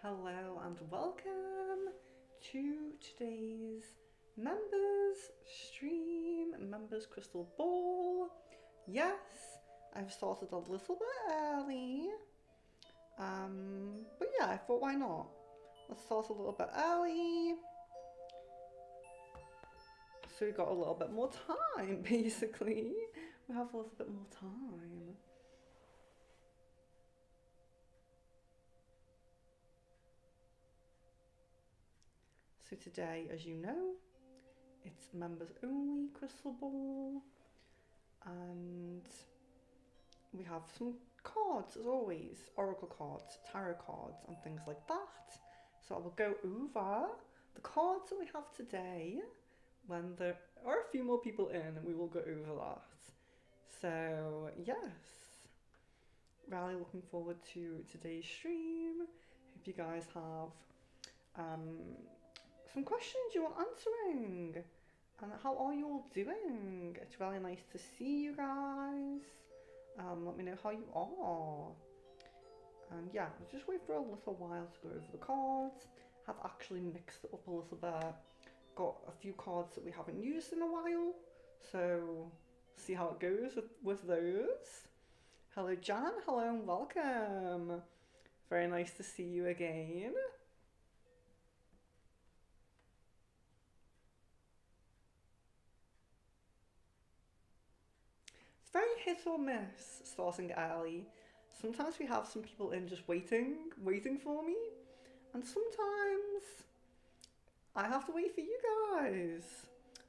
Hello and welcome to today's members stream, members crystal ball. Yes, I've started a little bit early, but yeah, I thought why not? Let's start a little bit early, so we got a little bit more time. Basically, we have a little bit more time. So today, as you know, it's members only crystal ball, and we have some cards as always, oracle cards, tarot cards, and things like that. So I will go over the cards that we have today. When there are a few more people in, we will go over that. So yes, really looking forward to today's stream. Hope you guys have some questions you want answering. And how are you all doing? It's really nice to see you guys. Let me know how you are. And yeah, I'll just wait for a little while to go over the cards. Have actually mixed it up a little bit. Got a few cards that we haven't used in a while. So see how it goes with those. Hello Jan, hello and welcome. Very nice to see you again. It's very hit or miss starting early. Sometimes we have some people in just waiting for me, and sometimes I have to wait for you guys.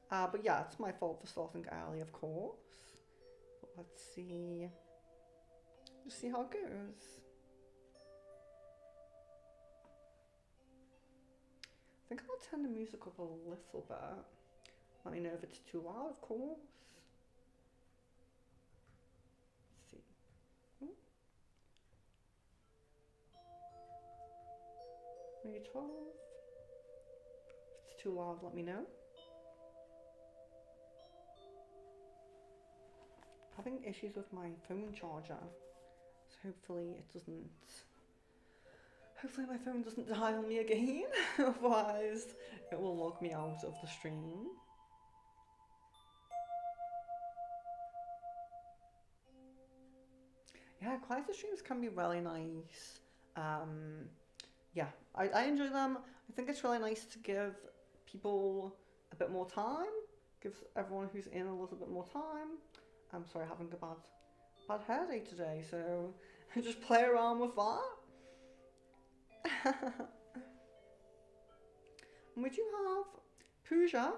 But yeah, it's my fault for starting early, of course. But let's see. Just see how it goes. I think I'll turn the music up a little bit. Let me know if it's too loud, of course. Maybe 12. If it's too loud, let me know. Having issues with my phone charger, so hopefully my phone doesn't die on me again. Otherwise it will log me out of the stream. Yeah, quieter streams can be really nice. Yeah, I enjoy them. I think it's really nice to give people a bit more time. Gives everyone who's in a little bit more time. I'm sorry, having a bad hair day today, so just play around with that. And we do have Pooja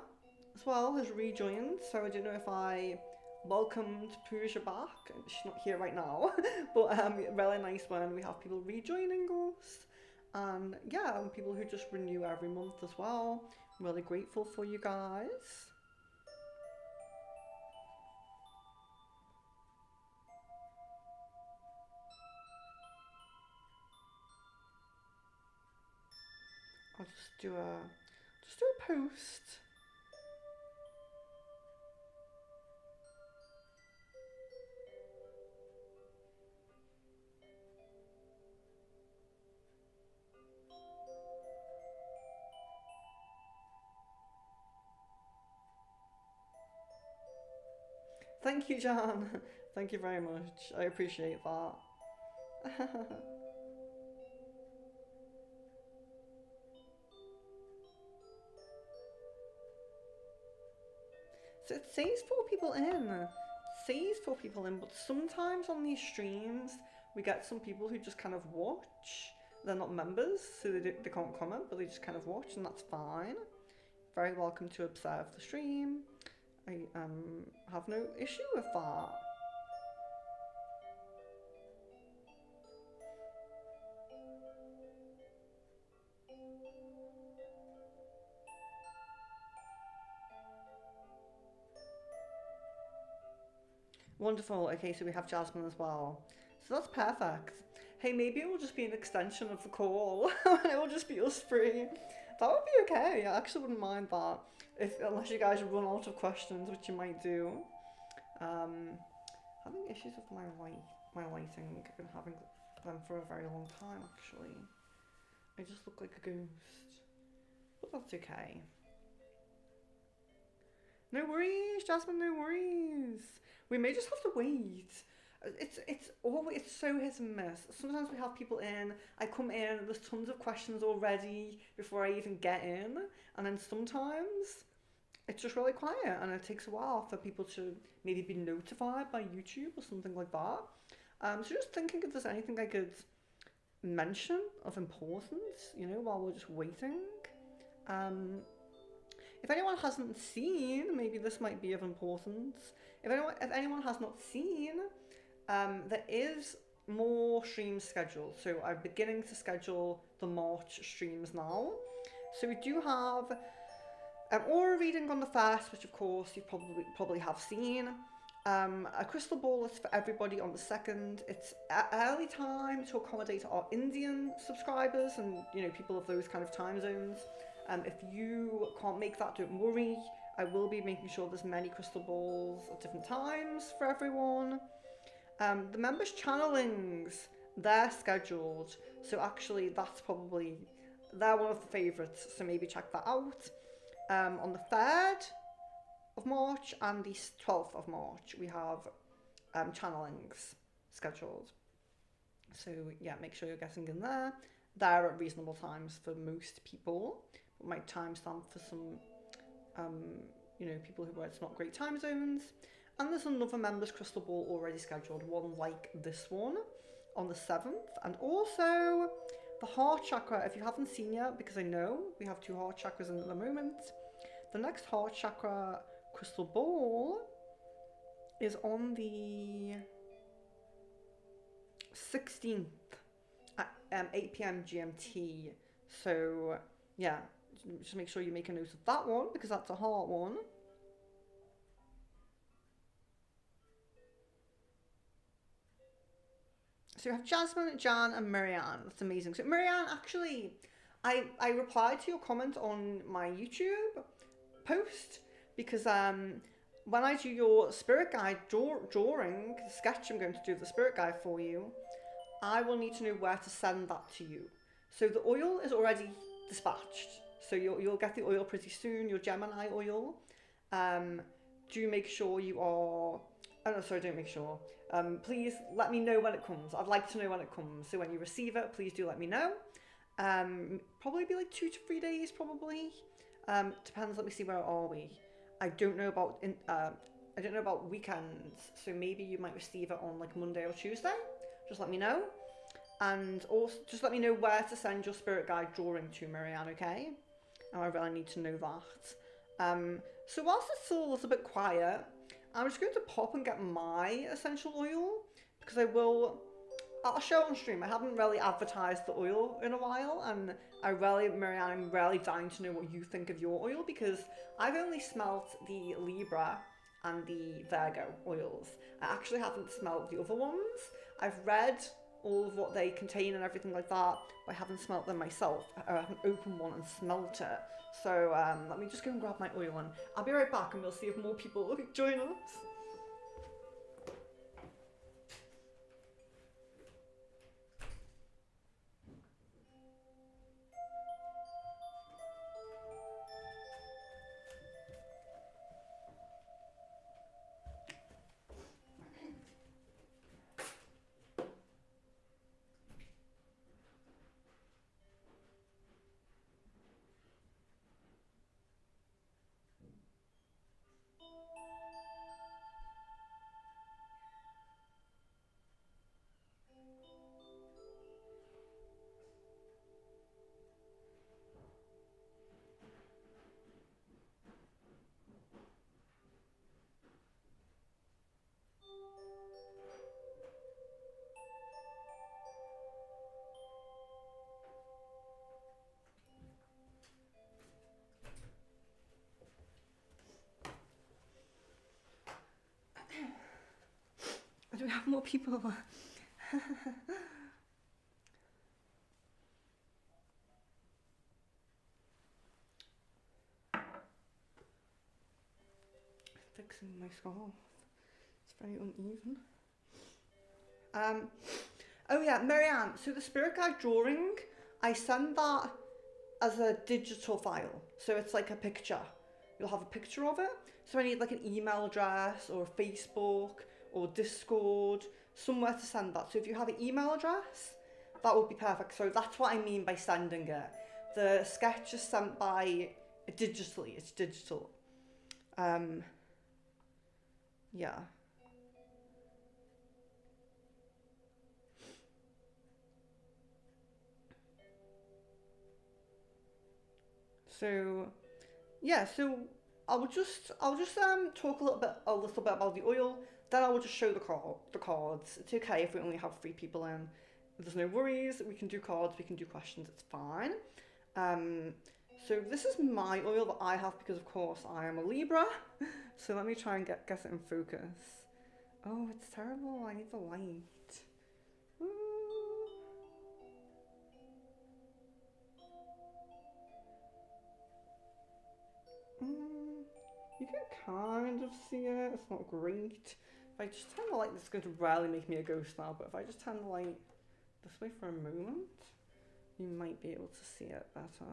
as well, has rejoined, so I don't know if I welcomed Pooja back. She's not here right now, but really nice when we have people rejoining us. And yeah, and people who just renew every month as well. I'm really grateful for you guys. I'll just do a post. Thank you, Jan. Thank you very much. I appreciate that. So it says 4 people in. It says 4 people in, but sometimes on these streams we get some people who just kind of watch. They're not members, so they can't comment, but they just kind of watch, and that's fine. Very welcome to observe the stream. I have no issue with that. Wonderful. Okay, so we have Jasmine as well. So that's perfect. Hey, maybe it will just be an extension of the call. It will just be us three. That would be okay. I actually wouldn't mind that. Unless you guys run out of questions, which you might do. Having issues with my lighting. I've been having them for a very long time, actually. I just look like a ghost. But that's okay. No worries, Jasmine, no worries. We may just have to wait. It's so hit and miss. Sometimes we have people in, I come in, there's tons of questions already before I even get in, and then sometimes it's just really quiet and it takes a while for people to maybe be notified by YouTube or something like that. So just thinking if there's anything I could mention of importance, while we're just waiting. If anyone hasn't seen, maybe this might be of importance. If anyone has not seen, there is more streams scheduled. So I'm beginning to schedule the March streams now. So we do have aura reading on the 1st, which of course you probably have seen. A crystal ball is for everybody on the 2nd. It's early time to accommodate our Indian subscribers and people of those kind of time zones. If you can't make that, don't worry. I will be making sure there's many crystal balls at different times for everyone. The members' channelings, they're scheduled. So actually they're one of the favourites. So maybe check that out. On the 3rd of March and the 12th of March, we have channelings scheduled. So yeah, make sure you're getting in there. They're at reasonable times for most people. But might timestamp for some, people who it's not great time zones. And there's another members crystal ball already scheduled, one like this one on the 7th. And also the heart chakra, if you haven't seen yet, because I know we have 2 heart chakras in at the moment. The next heart chakra crystal ball is on the 16th at 8 p.m. GMT. So yeah, just make sure you make a note of that one because that's a heart one. So you have Jasmine, Jan, and Marianne. That's amazing. So Marianne, actually, I replied to your comment on my YouTube post because when I do your spirit guide drawing, the sketch I'm going to do of the spirit guide for you, I will need to know where to send that to you. So the oil is already dispatched. So you'll get the oil pretty soon, your Gemini oil. Do make sure you are... Oh no, sorry, don't make sure. Please let me know when it comes. I'd like to know when it comes. So when you receive it, please do let me know. Probably be like 2 to 3 days, probably. Depends. Let me see, where are we? I don't know about weekends. So maybe you might receive it on like Monday or Tuesday. Just let me know. And also just let me know where to send your spirit guide drawing to, Marianne, okay? I really need to know that. So whilst it's still a little bit quiet, I'm just going to pop and get my essential oil because I'll show on stream. I haven't really advertised the oil in a while, and Marianne, I'm really dying to know what you think of your oil because I've only smelt the Libra and the Virgo oils. I actually haven't smelt the other ones. I've read all of what they contain and everything like that, but I haven't smelt them myself. I haven't opened one and smelt it. So let me just go and grab my oil and I'll be right back and we'll see if more people join us. Do we have more people? Fixing my scarf. It's very uneven. Oh yeah, Marianne, so the spirit guide drawing, I send that as a digital file. So it's like a picture. You'll have a picture of it. So I need like an email address or Facebook or Discord, somewhere to send that. So if you have an email address, that would be perfect. So that's what I mean by sending it. The sketch is sent by digitally. It's digital. Yeah. So yeah, so I'll just talk a little bit about the oil. Then I will just show the cards. It's okay if we only have 3 people in. There's no worries. We can do cards. We can do questions. It's fine. Um, so this is my oil that I have because of course I am a Libra. So let me try and get it in focus. Oh, it's terrible. I need the light. Ooh. You can kind of see it. It's not great. If I just turn the light, this is going to rarely make me a ghost now, but if I just turn the light this way for a moment, you might be able to see it better.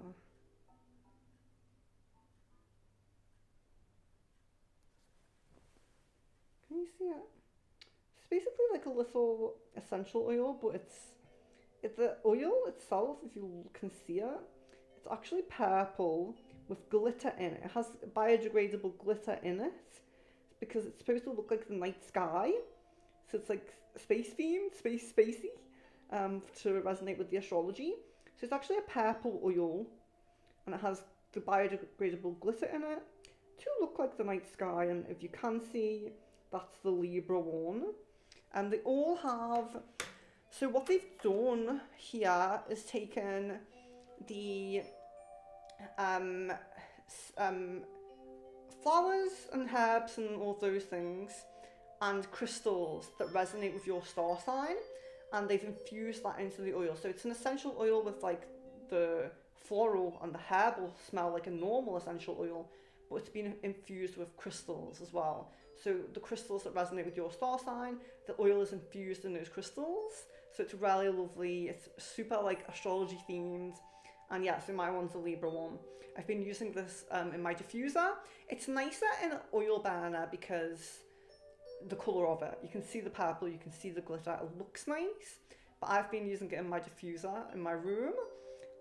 Can you see it? It's basically like a little essential oil, but it's the oil itself, if you can see it, it's actually purple with glitter in it. It has biodegradable glitter in it because it's supposed to look like the night sky. So it's like space themed, spacey, to resonate with the astrology. So it's actually a purple oil, and it has the biodegradable glitter in it to look like the night sky. And if you can see, that's the Libra one. And they all have. So what they've done here is taken the flowers and herbs and all those things and crystals that resonate with your star sign, and they've infused that into the oil. So it's an essential oil with like the floral and the herbal smell like a normal essential oil, but it's been infused with crystals as well. So the crystals that resonate with your star sign, the oil is infused in those crystals. So it's really lovely. It's super like astrology themed. And yeah, so my one's a Libra one. I've been using this in my diffuser. It's nicer in an oil burner because the colour of it. You can see the purple, you can see the glitter. It looks nice. But I've been using it in my diffuser in my room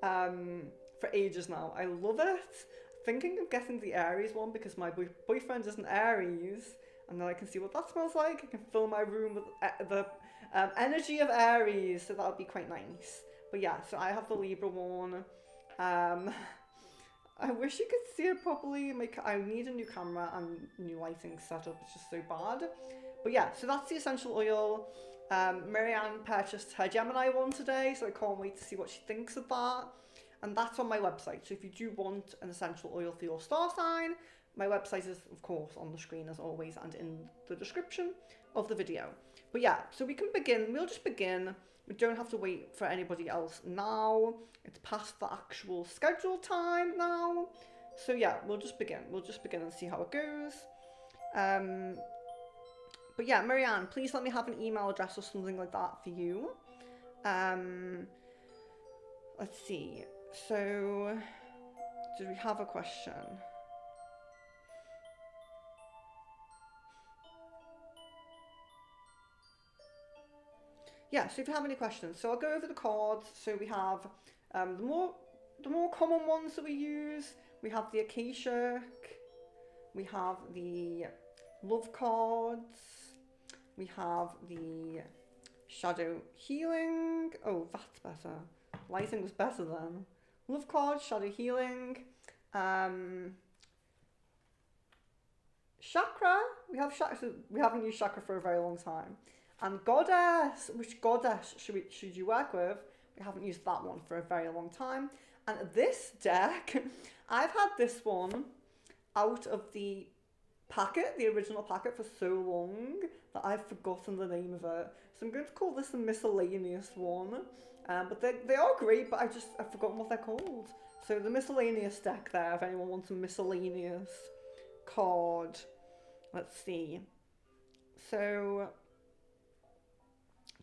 for ages now. I love it. Thinking of getting the Aries one because my boyfriend is an Aries. And then I can see what that smells like. I can fill my room with the energy of Aries. So that would be quite nice. But yeah, so I have the Libra one. I wish you could see it properly. I need a new camera and new lighting setup. It's just so bad. But yeah, so that's the essential oil. Marianne purchased her Gemini one today, so I can't wait to see what she thinks of that. And that's on my website. So if you do want an essential oil for your star sign, my website is, of course, on the screen as always and in the description of the video. But yeah, so we can begin. We'll just begin. We don't have to wait for anybody else now. It's past the actual scheduled time now. So yeah, we'll just begin. We'll just begin and see how it goes. But yeah, Marianne, please let me have an email address or something like that for you. Let's see. So, did we have a question? Yeah, so if you have any questions, so I'll go over the cards. So we have the more common ones that we use. We have the Akashic, we have the Love cards, we have the Shadow Healing. Oh, that's better. Lighting was better then. Love cards, Shadow Healing, Chakra. We have chakra. So we haven't used chakra for a very long time. And Goddess, which Goddess should you work with? We haven't used that one for a very long time. And this deck, I've had this one out of the packet, the original packet, for so long that I've forgotten the name of it. So I'm going to call this a miscellaneous one. But they are great, but I've forgotten what they're called. So the miscellaneous deck there, if anyone wants a miscellaneous card. Let's see. So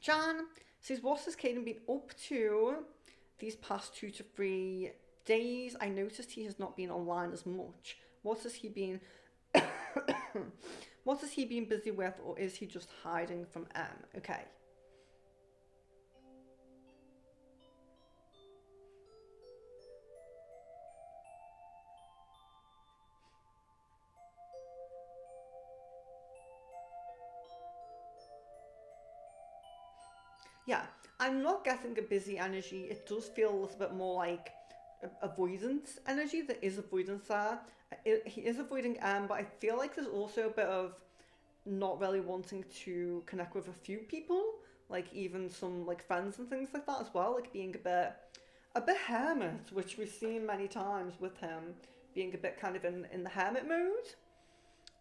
Jan says, what has Caden been up to? these past 2 to 3 days. I noticed he has not been online as much. What has he been what has he been busy with, or is he just hiding from M? Okay. Yeah, I'm not getting a busy energy. It does feel a little bit more like avoidance energy. There is avoidance there. He is avoiding M, but I feel like there's also a bit of not really wanting to connect with a few people, like even some like friends and things like that as well, like being a bit hermit, which we've seen many times with him being a bit kind of in the hermit mode.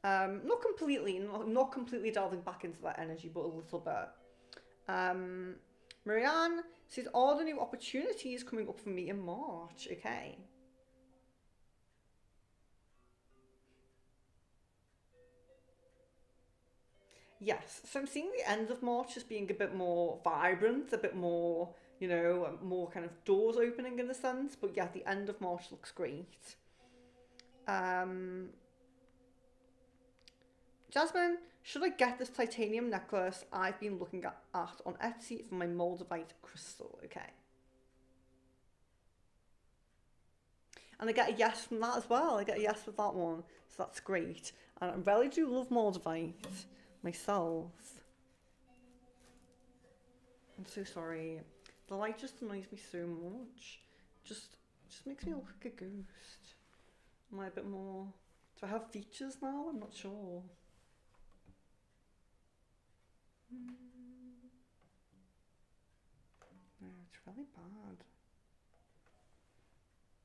Not completely delving back into that energy, but a little bit. Um, Marianne says, are the new opportunities coming up for me in March? Okay. Yes, so I'm seeing the end of March as being a bit more vibrant, a bit more, more kind of doors opening in a sense. But yeah, the end of March looks great. Um, Jasmine, should I get this titanium necklace I've been looking at on Etsy for my Moldavite crystal? Okay. And I get a yes from that as well. I get a yes with that one. So that's great. And I really do love Moldavite myself. I'm so sorry. The light just annoys me so much. Just makes me look like a ghost. Am I a bit more... Do I have features now? I'm not sure. No, it's really bad.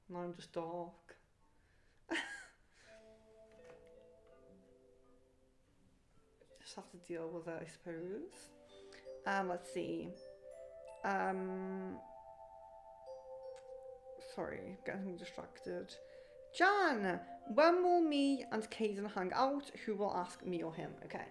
Now I'm just dark. Just have to deal with it, I suppose. Let's see. Sorry, getting distracted. Jan, when will me and Caden hang out? Who will ask, me or him? Okay.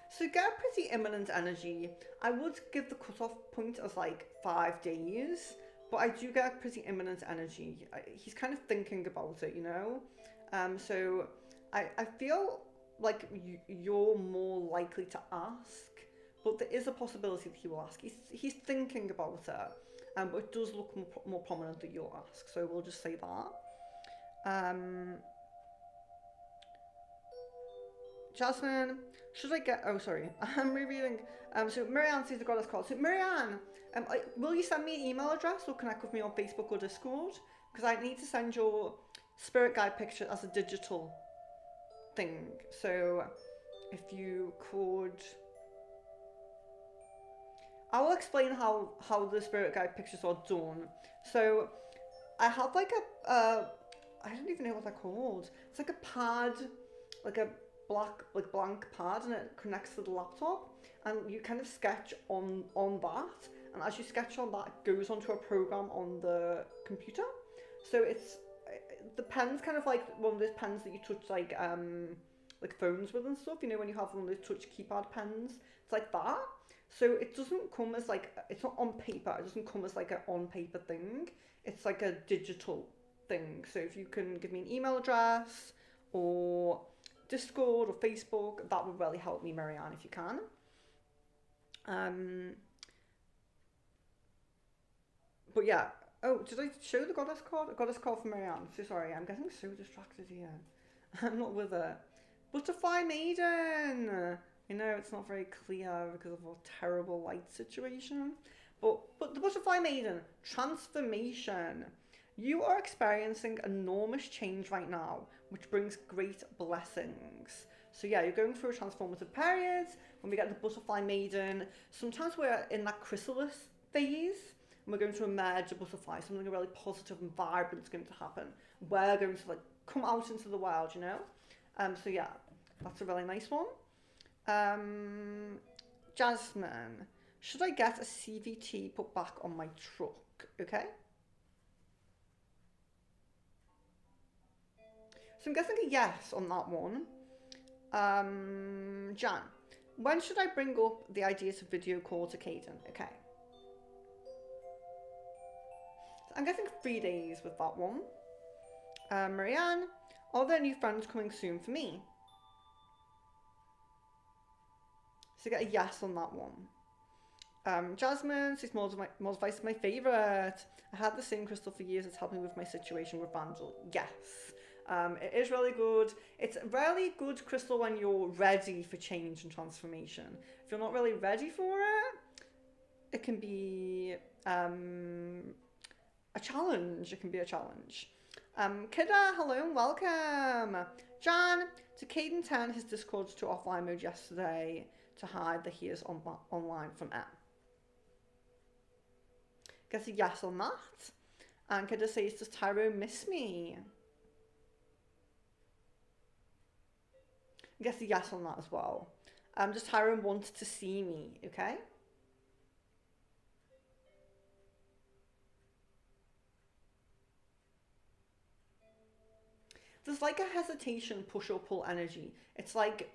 So get a pretty imminent energy. I would give the cutoff point as like 5 days, but I do get a pretty imminent energy. He's kind of thinking about it, So I feel like you're more likely to ask, but there is a possibility that he will ask. He's thinking about it, but it does look more prominent that you'll ask. So we'll just say that. Jasmine, should I get... Oh, sorry. I'm rereading. So Marianne sees the goddess call. So Marianne, will you send me an email address or connect with me on Facebook or Discord? Because I need to send your spirit guide picture as a digital thing. So if you could... I will explain how the spirit guide pictures are done. So I have like I don't even know what they're called. It's like a pad, like a blank pad, and it connects to the laptop, and you kind of sketch on that, and as you sketch on that, it goes onto a program on the computer. So it's the pen's kind of like one of those pens that you touch like phones with and stuff, when you have one of those touch keypad pens. It's like that. So it doesn't come as like, it's not on paper, it doesn't come as like an on paper thing, it's like a digital thing. So if you can give me an email address or Discord or Facebook, that would really help me, Marianne, if you can. But yeah. Oh, did I show the goddess card? A goddess card for Marianne. So sorry, I'm getting so distracted here. I'm not with it. Butterfly Maiden! I know it's not very clear because of our terrible light situation. But the Butterfly Maiden, transformation. You are experiencing enormous change right now, which brings great blessings. So yeah, you're going through a transformative period. When we get the Butterfly Maiden, sometimes we're in that chrysalis phase, and we're going to emerge a butterfly. Something really positive and vibrant is going to happen. We're going to come out into the world, So yeah, that's a really nice one. Jasmine, should I get a CVT put back on my truck? Okay. So I'm guessing a yes on that one. Jan, When should I bring up the idea to video call to Caden? Okay. So I'm guessing 3 days with that one. Marianne, are there new friends coming soon for me? So get a yes on that one. Jasmine says more advice is my favourite. I had the same crystal for years. It's helped me with my situation with Vandal. Yes. It is really good. It's a really good crystal when you're ready for change and transformation. If you're not really ready for it, it can be a challenge. It can be a challenge. Kidda, hello and welcome. Jan, to Caden 10 his Discord's to offline mode yesterday to hide that he is online from M. Guess a yes on that. And Kidda says, does Tyrone miss me? I guess a yes on that as well. Does Tyrone want to see me? Okay. There's like a hesitation, push or pull energy. It's like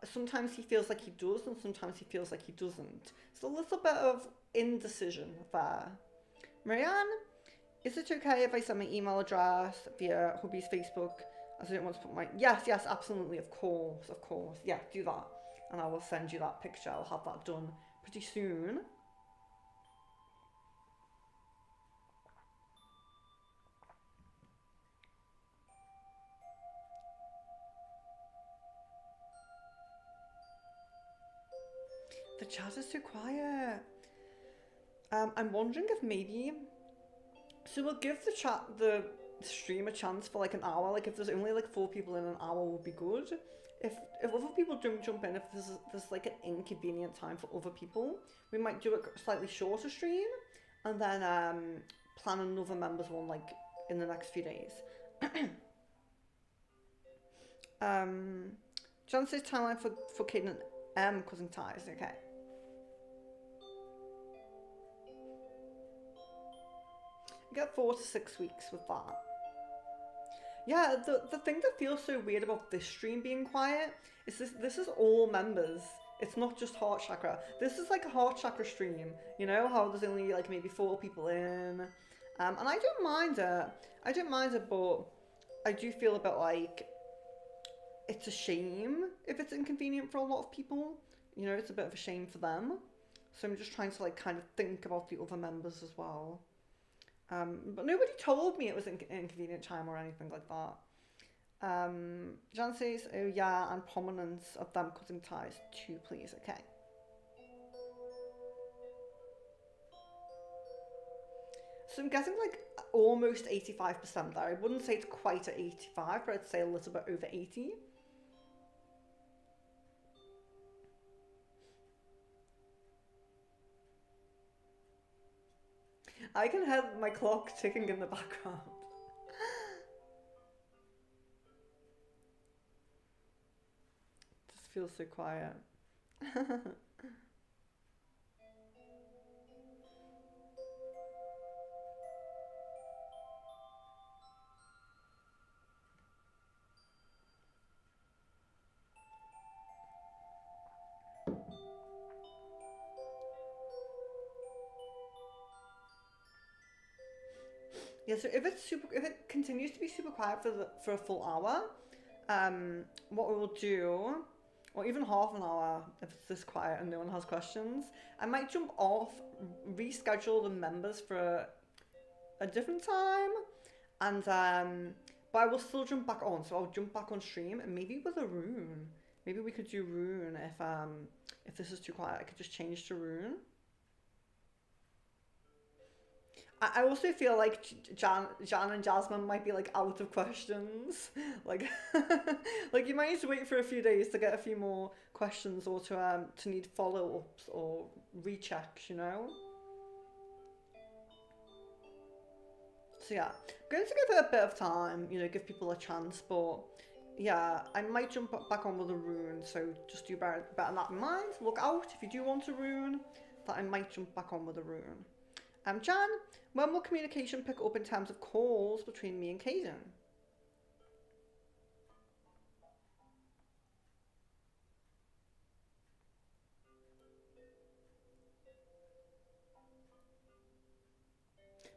sometimes he feels like he does and sometimes he feels like he doesn't. It's a little bit of indecision there. Marianne, is it okay if I send my email address via hubby's Facebook? As I don't want to put my... Yes, absolutely, of course. Yeah, do that. And I will send you that picture. I'll have that done pretty soon. The chat is too quiet. I'm wondering if maybe... So we'll give the stream a chance for like an hour. Like if there's only like 4 people in an hour would be good. If other people don't jump in, if there's like an inconvenient time for other people, we might do a slightly shorter stream and then plan another members one like in the next few days. John says timeline for Caden and cousin ties. Okay. You get 4 to 6 weeks with that. Yeah, the thing that feels so weird about this stream being quiet is this is all members. It's not just heart chakra. This is like a heart chakra stream. You know how there's only like maybe 4 people in, and I don't mind it. But I do feel a bit like it's a shame if it's inconvenient for a lot of people. You know, it's a bit of a shame for them. So I'm just trying to like kind of think about the other members as well. But nobody told me it was an inconvenient time or anything like that. Jan says, oh yeah, and prominence of them cutting ties too, please. Okay. So I'm guessing like almost 85% there. I wouldn't say it's quite at 85, but I'd say a little bit over 80. I can have my clock ticking in the background. Just feels so quiet. Yeah, so if it continues to be super quiet for a full hour, what we will do, or even half an hour if it's this quiet and no one has questions, I might jump off, reschedule the members for a different time, and but I will still jump back on. So I'll jump back on stream and maybe with a rune. Maybe we could do rune if this is too quiet. I could just change to rune. I also feel like Jan and Jasmine might be like out of questions. Like, like you might need to wait for a few days to get a few more questions or to need follow-ups or rechecks, you know? So yeah, I'm going to give it a bit of time, you know, give people a chance, but yeah, I might jump back on with a rune, so just do better that in mind. Look out if you do want a rune, that I might jump back on with a rune. Jan, when will communication pick up in terms of calls between me and Caden?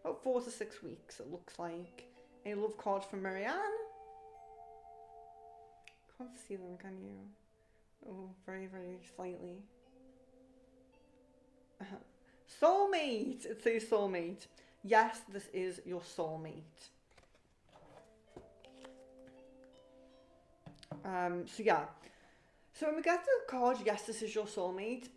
About 4 to 6 weeks, it looks like. A love card from Marianne. Can't see them, can you? Oh, very, very slightly. Soulmate! It says soulmate. Yes, this is your soulmate. So yeah. So when we get the card, yes, this is your soulmate,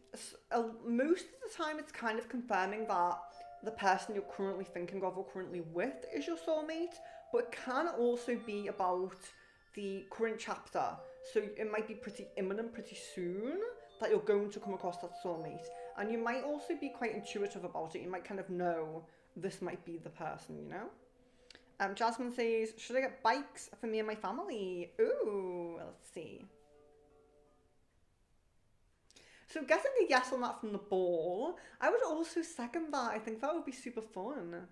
most of the time it's kind of confirming that the person you're currently thinking of or currently with is your soulmate, but it can also be about the current chapter. So it might be pretty imminent, pretty soon, that you're going to come across that soulmate. And you might also be quite intuitive about it. You might kind of know this might be the person, you know? Jasmine says, should I get bikes for me and my family? Ooh, let's see. So getting a yes on that from the ball, I would also second that. I think that would be super fun.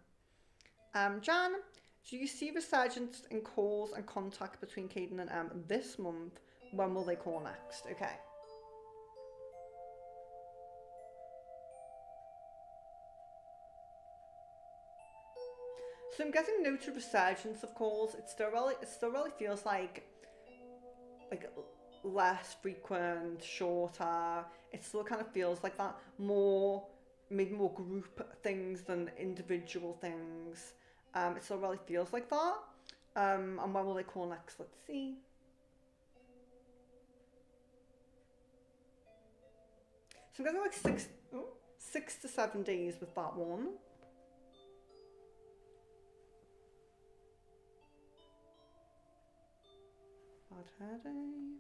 Jan, do you see resurgence in calls and contact between Caden and Em this month? When will they call next? Okay. So I'm getting no to resurgence of calls. It still really feels like less frequent, shorter. It still kind of feels like that, maybe more group things than individual things. It still really feels like that. And when will they call next? Let's see. So I'm getting like 6 to 7 days with that one. Bad hair day.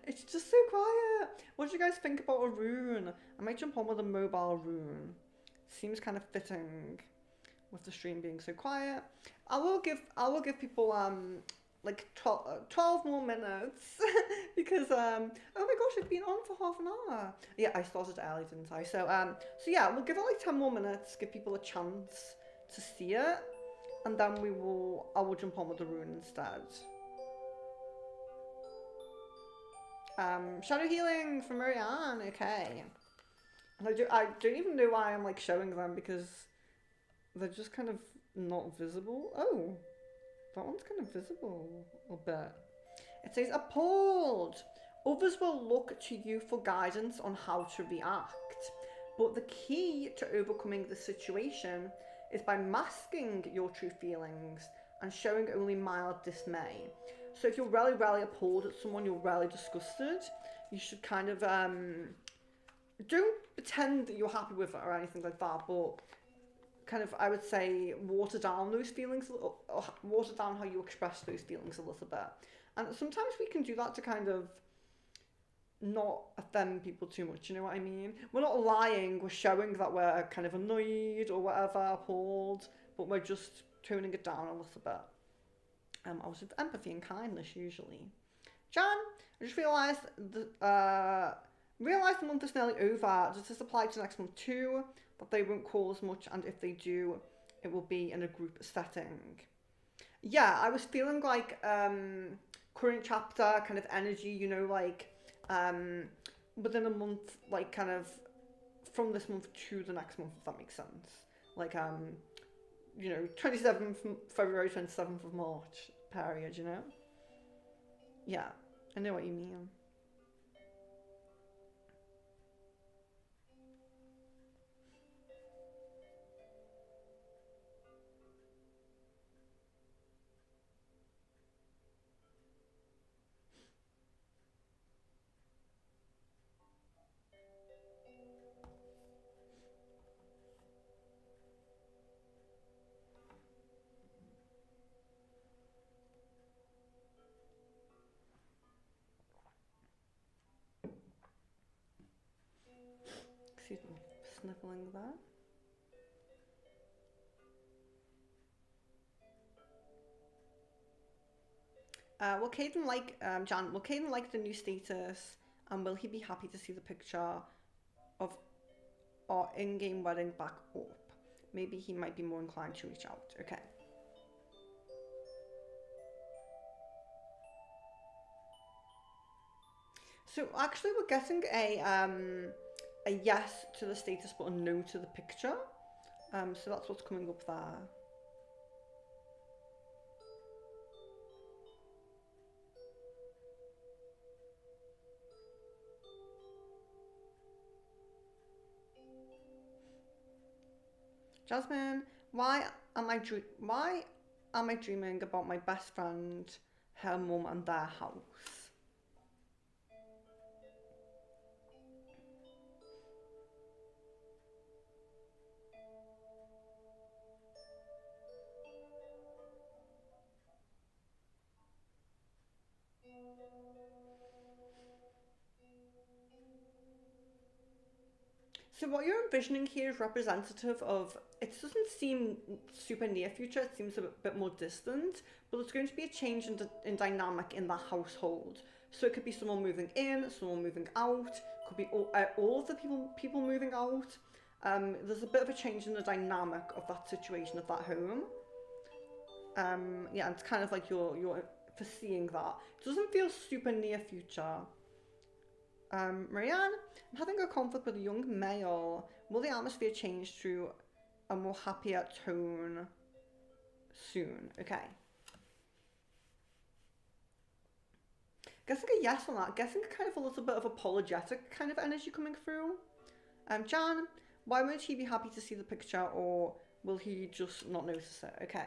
It's just so quiet. What do you guys think about a rune? I might jump on with a mobile rune. Seems kind of fitting with the stream being so quiet. I will give people like 12 more minutes because oh my gosh, it's been on for half an hour. Yeah, I started early, didn't I? So yeah, we'll give it like 10 more minutes, give people a chance to see it, and then I will jump on with the rune instead. Shadow healing from Marianne. Okay. And I don't even know why I'm like showing them, because they're just kind of not visible. Oh, that one's kind of visible a bit. It says, appalled. Others will look to you for guidance on how to react. But the key to overcoming the situation is by masking your true feelings and showing only mild dismay. So if you're really, really appalled at someone, you're really disgusted, you should kind of, don't pretend that you're happy with it or anything like that, but kind of, I would say, water down those feelings, or water down how you express those feelings a little bit. And sometimes we can do that to kind of not offend people too much, you know what I mean? We're not lying, we're showing that we're kind of annoyed or whatever, appalled, but we're just toning it down a little bit. I was with empathy and kindness usually. Jan, I just realised the month is nearly over. Does this apply to next month too? That they won't call as much, and if they do, it will be in a group setting. Yeah, I was feeling like current chapter kind of energy, you know, like within a month, like kind of from this month to the next month, if that makes sense. Like you know, 27th February, 27th of March period, you know? Yeah, I know what you mean. Excuse me, sniffling that. Will Caden like, Jan, will Caden like the new status, and will he be happy to see the picture of our in-game wedding back up? Maybe he might be more inclined to reach out. Okay. So actually we're getting a yes to the status but a no to the picture. So that's what's coming up there. Jasmine, why am I dreaming about my best friend, her mum, and their house? So what you're envisioning here is representative of, it doesn't seem super near future, it seems a bit more distant, but there's going to be a change in dynamic in that household. So it could be someone moving in, someone moving out, could be all of the people moving out. There's a bit of a change in the dynamic of that situation of that home. Yeah, it's kind of like you're foreseeing that. It doesn't feel super near future. Marianne, I'm having a conflict with a young male. Will the atmosphere change to a more happier tone soon? Okay. Guessing a yes on that. Guessing kind of a little bit of apologetic kind of energy coming through. Jan, why won't he be happy to see the picture, or will he just not notice it? Okay.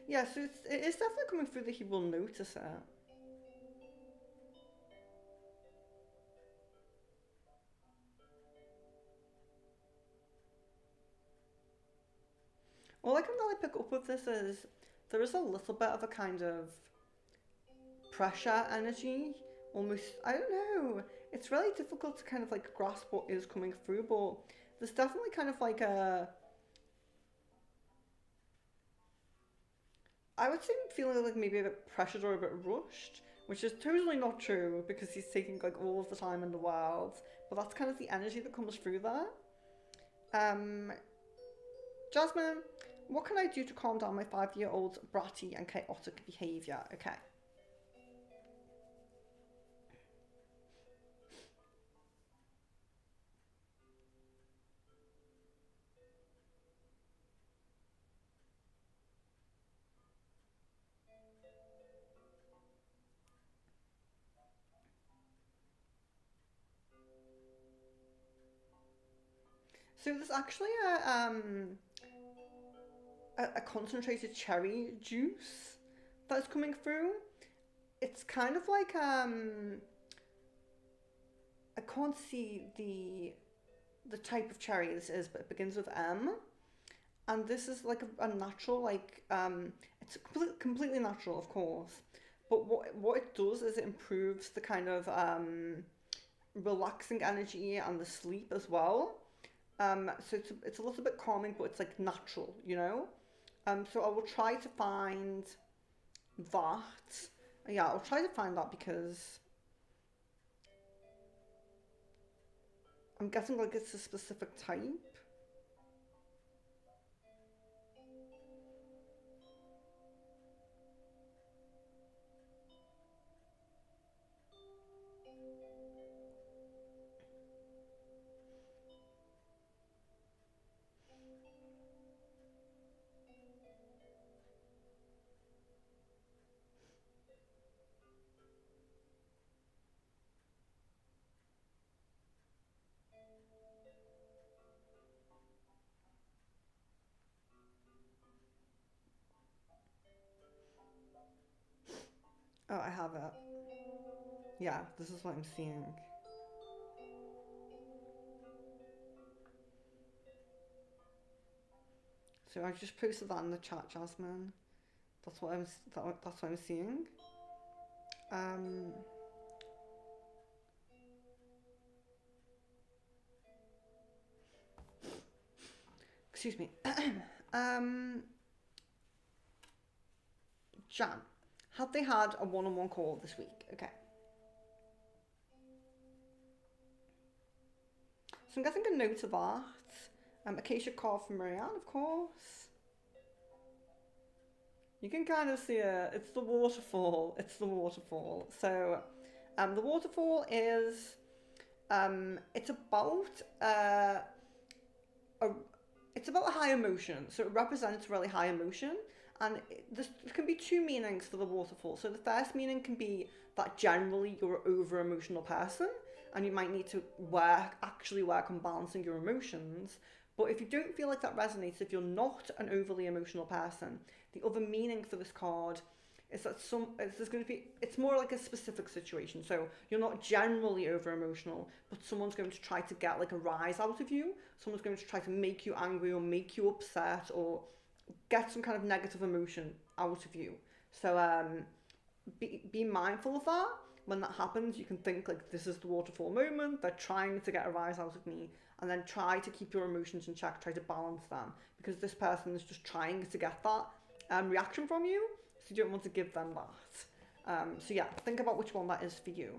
Yeah, so it is definitely coming through that he will notice it. All I can really pick up with this is there is a little bit of a kind of pressure energy, almost. I don't know. It's really difficult to kind of like grasp what is coming through, but there's definitely kind of like a. I would say I'm feeling like maybe a bit pressured or a bit rushed, which is totally not true because he's taking like all of the time in the world. But that's kind of the energy that comes through there. Um, Jasmine, what can I do to calm down my 5-year-old's bratty and chaotic behaviour? Okay. So there's actually a concentrated cherry juice that's coming through. It's kind of like I can't see the type of cherry this is, but it begins with M. And this is like a natural, like it's completely natural, of course. But what it does is it improves the kind of relaxing energy and the sleep as well. So it's a little bit calming, but it's like natural, you know. So I will try to find that. Yeah, I'll try to find that because I'm guessing like it's a specific type. Oh, I have it. Yeah, this is what I'm seeing. So I just posted that in the chat, Jasmine. That's what that's what I'm seeing. Um, excuse me. um, Jan, have they had a one-on-one call this week? Okay. So I'm getting a note of that. Acacia card from Marianne, of course. You can kind of see it. It's the waterfall. It's the waterfall. So the waterfall is, it's about it's about a high emotion. So it represents really high emotion. And there can be two meanings for the waterfall. So the first meaning can be that generally you're an over emotional person and you might need to actually work on balancing your emotions. But if you don't feel like that resonates, if you're not an overly emotional person, the other meaning for this card is that it's more like a specific situation. So you're not generally over emotional, but someone's going to try to get like a rise out of you. Someone's going to try to make you angry or make you upset or get some kind of negative emotion out of you. So be mindful of that. When that happens, you can think like, this is the waterfall moment. They're trying to get a rise out of me. And then try to keep your emotions in check. Try to balance them. Because this person is just trying to get that reaction from you. So you don't want to give them that. So yeah, think about which one that is for you.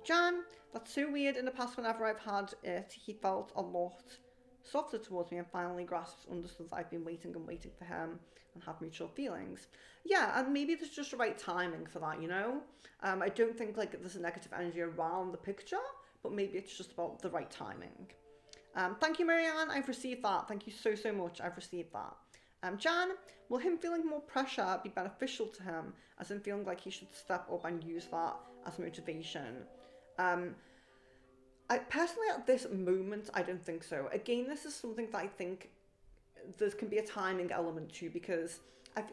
Jan, that's so weird. In the past, whenever I've had it, he felt a lot softer towards me and finally understood that I've been waiting and waiting for him and have mutual feelings. Yeah, and maybe there's just the right timing for that, you know? I don't think like there's a negative energy around the picture, but maybe it's just about the right timing. Thank you, Marianne. I've received that. Thank you so much. I've received that. Jan, will him feeling more pressure be beneficial to him, as in feeling like he should step up and use that as motivation? I personally, at this moment, I don't think so. Again, this is something that I think there can be a timing element to, because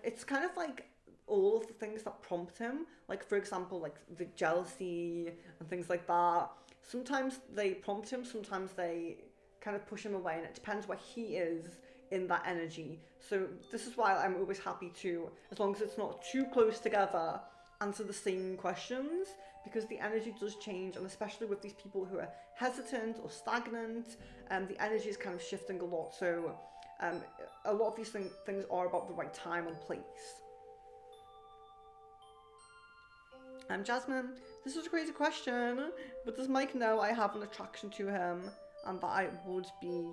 it's kind of like all of the things that prompt him, like for example, like the jealousy and things like that. Sometimes they prompt him, sometimes they kind of push him away, and it depends where he is in that energy. So this is why I'm always happy to, as long as it's not too close together, answer the same questions, because the energy does change, and especially with these people who are hesitant or stagnant, the energy is kind of shifting a lot. So a lot of these things are about the right time and place. Jasmine, this is a crazy question, but does Mike know I have an attraction to him and that I would be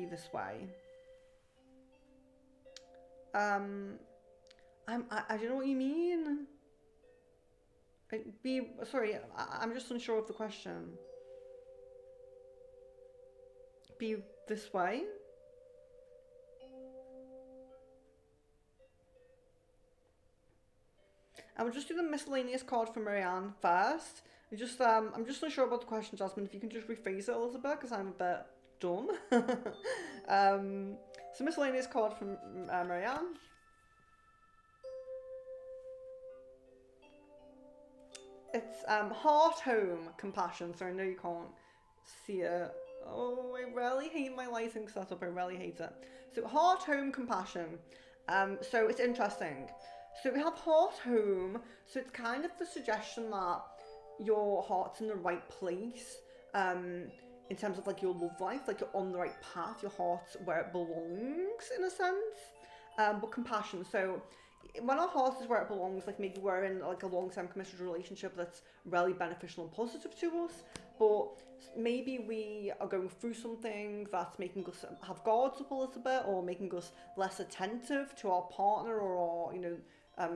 this way? I don't know what you mean. I'm just unsure of the question. Be this way? I will just do the miscellaneous card for Marianne first. I'm just unsure about the question, Jasmine. If you can just rephrase it a little bit, because I'm a bit dumb. So miscellaneous card from Marianne. It's heart, home, compassion. So I know you can't see it. Oh, I really hate my lighting setup. I really hate it. So heart, home, compassion. So it's interesting. So we have heart, home. So it's kind of the suggestion that your heart's in the right place. In terms of like your love life, like you're on the right path. Your heart's where it belongs in a sense. But compassion. So when our heart is where it belongs, like maybe we're in like a long-term committed relationship that's really beneficial and positive to us, but maybe we are going through something that's making us have guards up a little bit, or making us less attentive to our partner, or our,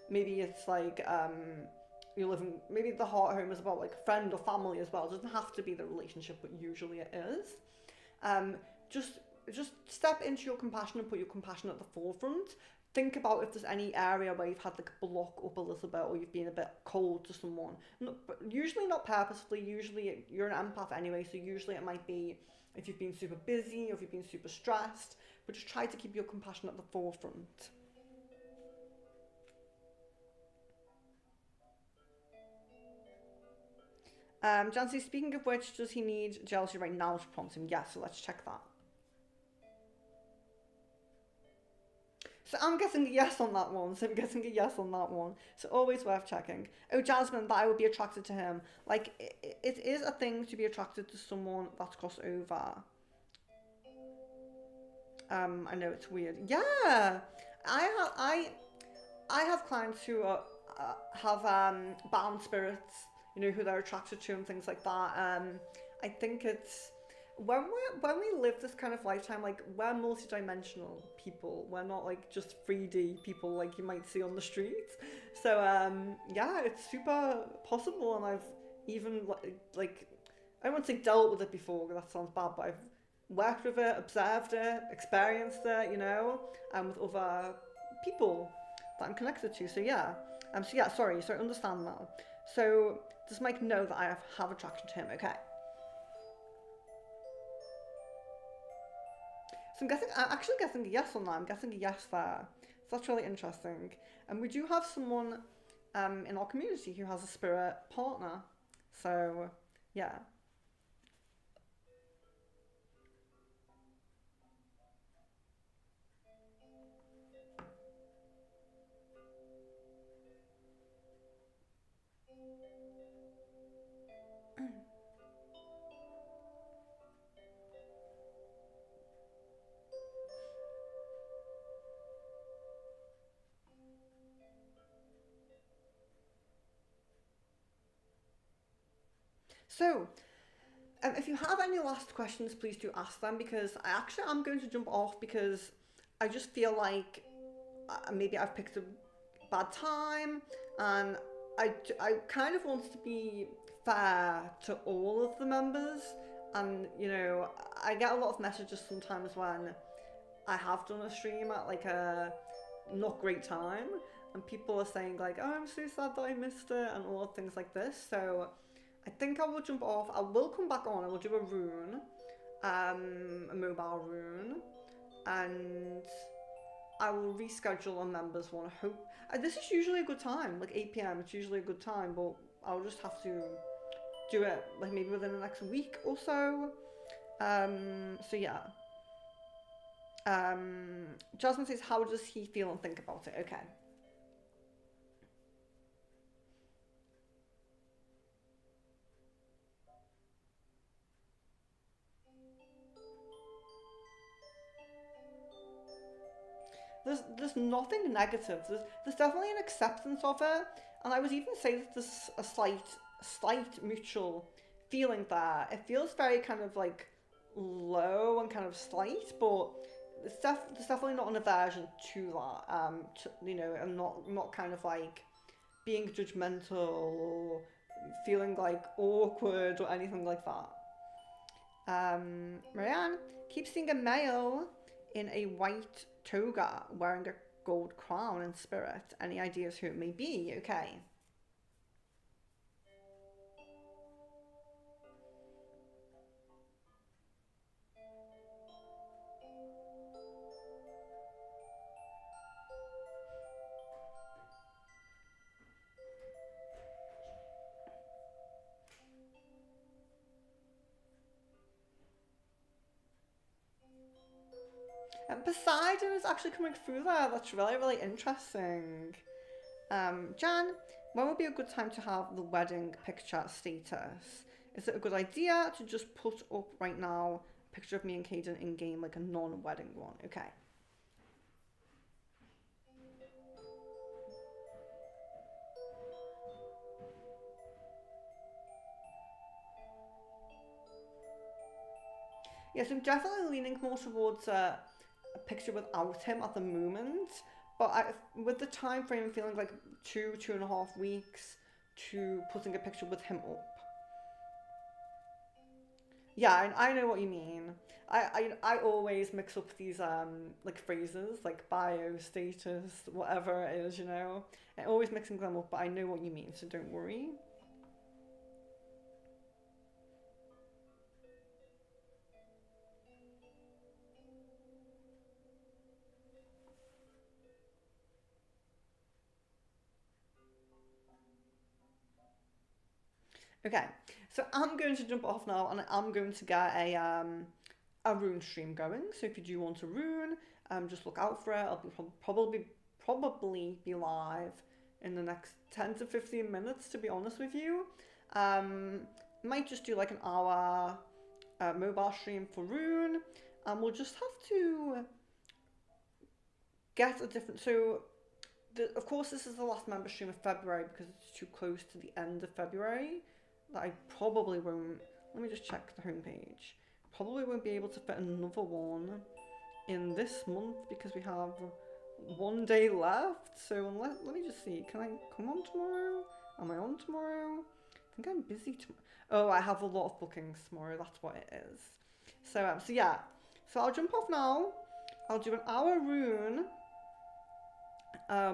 maybe it's like maybe the heart home is about like a friend or family as well. It doesn't have to be the relationship, but usually it is. Just step into your compassion and put your compassion at the forefront. Think about if there's any area where you've had like a block up a little bit, or you've been a bit cold to someone. Usually not purposefully, usually you're an empath anyway, so usually it might be if you've been super busy or if you've been super stressed, but just try to keep your compassion at the forefront. Jancy, speaking of which, does he need jealousy right now to prompt him? Yes, so let's check that. So I'm guessing a yes on that one. So always worth checking. Oh, Jasmine, that I would be attracted to him. Like, it is a thing to be attracted to someone that's crossed over. I know it's weird. Yeah, I have clients who have bound spirits, you know, who they're attracted to and things like that. I think it's when we live this kind of lifetime, like we're multidimensional people. We're not like just 3D people like you might see on the streets. So yeah, it's super possible, and I've even like I won't say dealt with it before, because that sounds bad, but I've worked with it, observed it, experienced it, you know, and with other people that I'm connected to. So yeah, so yeah, sorry, so I understand now. So does Mike know that I have attraction to him? Okay. So I'm actually guessing a yes on that. I'm guessing a yes there. So that's really interesting. And we do have someone in our community who has a spirit partner. So yeah. So if you have any last questions, please do ask them, because I actually am going to jump off, because I just feel like maybe I've picked a bad time, and I kind of want to be fair to all of the members. And you know, I get a lot of messages sometimes when I have done a stream at like a not great time, and people are saying like, oh, I'm so sad that I missed it, and all of things like this. So I think I will jump off. I will come back on. I will do a rune, a mobile rune, and I will reschedule a members one. I hope this is usually a good time, like 8 p.m. It's usually a good time, but I'll just have to do it like maybe within the next week or so. So yeah. Jasmine says, how does he feel and think about it? Okay. There's nothing negative. There's definitely an acceptance of it, and I would even say that there's a slight mutual feeling there. It feels very kind of like low and kind of slight, but there's definitely not an aversion to that. You know, I'm not kind of like being judgmental or feeling like awkward or anything like that. Marianne keeps seeing a male in a white toga wearing a gold crown in spirit. Any ideas who it may be? Okay. And Poseidon is actually coming through there. That's really, really interesting. Jan, when would be a good time to have the wedding picture status? Is it a good idea to just put up right now a picture of me and Caden in game, like a non-wedding one? Okay. Yes, I'm definitely leaning more towards a picture without him at the moment. But with the time frame feeling like 2.5 weeks to putting a picture with him up. Yeah, I know what you mean. I always mix up these like phrases like bio, status, whatever it is, you know. I'm always mixing them up, but I know what you mean, so don't worry. Okay, so I'm going to jump off now, and I'm going to get a rune stream going. So if you do want a rune, just look out for it. I'll be probably be live in the next 10 to 15 minutes, to be honest with you. Might just do like an hour mobile stream for rune, and we'll just have to get a different. So, of course, this is the last member stream of February because it's too close to the end of February. That I probably won't. Let me just check the homepage. Probably won't be able to fit another one in this month because we have 1 day left. So let me just see. Can I come on tomorrow? Am I on tomorrow? I think I'm busy tomorrow. Oh, I have a lot of bookings tomorrow. That's what it is. So yeah. So I'll jump off now. I'll do an hour rune.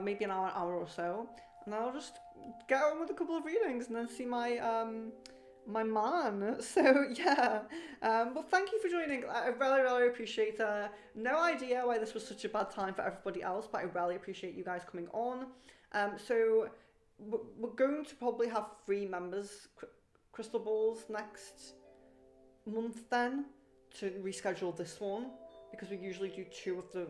Maybe an hour or so, and I'll just get on with a couple of readings and then see my man. So yeah, but thank you for joining. I really appreciate it. No idea why this was such a bad time for everybody else, but I really appreciate you guys coming on. So we're going to probably have 3 members crystal balls next month then to reschedule this one because we usually do 2 of the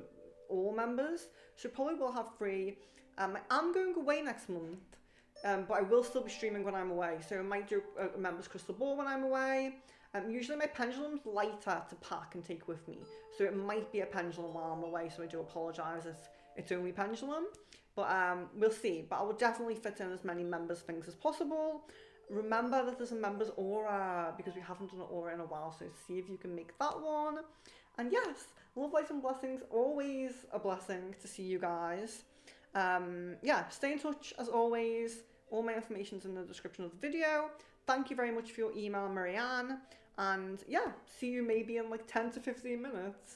all members, so probably we'll have 3. I'm going away next month, but I will still be streaming when I'm away, so I might do a members crystal ball when I'm away. Usually my pendulum's lighter to pack and take with me, so it might be a pendulum while I'm away, so I do apologise if it's only pendulum, but we'll see. But I will definitely fit in as many members things as possible. Remember that there's a members aura, because we haven't done an aura in a while, so see if you can make that one. And yes, love, light and blessings, always a blessing to see you guys. Yeah, stay in touch as always. All my information's in the description of the video. Thank you very much for your email, Marianne. And yeah, see you maybe in like 10 to 15 minutes.